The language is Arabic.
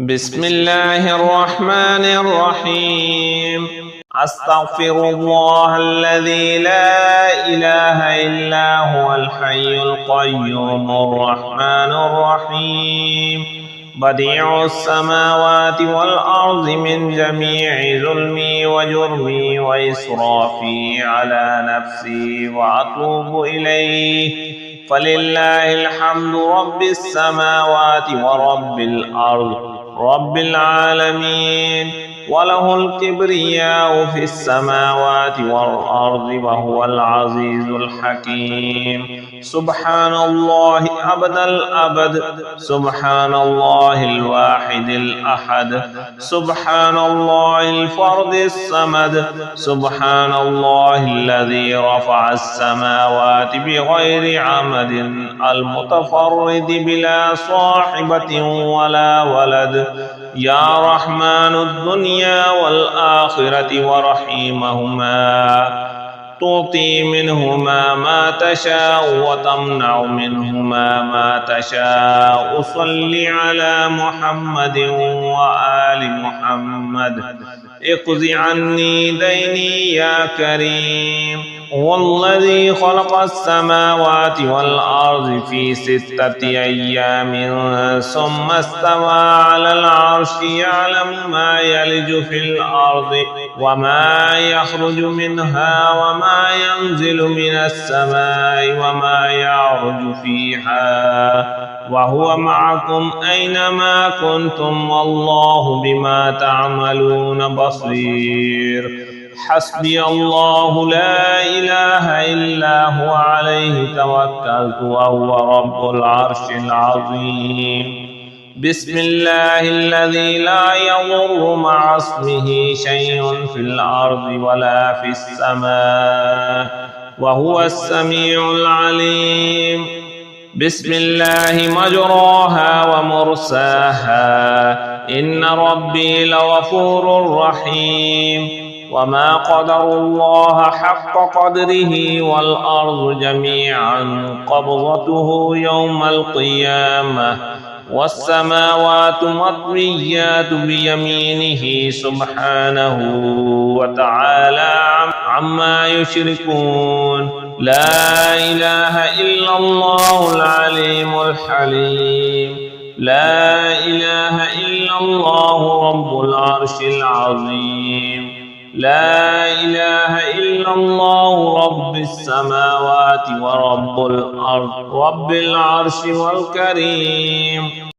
بسم الله الرحمن الرحيم. أستغفر الله الذي لا إله إلا هو الحي القيوم الرحمن الرحيم بديع السماوات والأرض من جميع ظلمي وجرمي وإسرافي على نفسي وأتوب إليه فلله الحمد رب السماوات ورب الأرض رب العالمين وله الكبرياء في السماوات والأرض وهو العزيز الحكيم. سبحان الله أبد الأبد، سبحان الله الواحد الأحد، سبحان الله الفرد الصمد، سبحان الله الذي رفع السماوات بغير عمد المتفرد بلا صاحبة ولا ولد، يا رحمن الدنيا والآخرة ورحيمهما، تعطي منهما ما تشاء وتمنع منهما ما تشاء. صل على محمد وآل محمد. اقض عني ديني يا كريم. هو الذي خلق السماوات والأرض في 6 أيام ثم استوى على العرش، يعلم ما يلج في الأرض وما يخرج منها وما ينزل من السماء وما يعرج فيها، وهو معكم أينما كنتم والله بما تعملون بصير. حسبي الله لا إله إلا هو عليه توكلت وهو رب العرش العظيم. بسم الله الذي لا يضر مع اسمه شيء في الأرض ولا في السماء وهو السميع العليم. بسم الله مجراها ومرساها، إن ربي لغفور رحيم. وما قدر الله حق قدره والأرض جميعا قبضته يوم القيامة والسماوات مطويات بيمينه سبحانه وتعالى عما يشركون. لا إله إلا الله العليم الحليم. لا إله إلا الله رب العرش العظيم. لا إله إلا الله رب السماوات ورب الأرض رب العرش والكريم.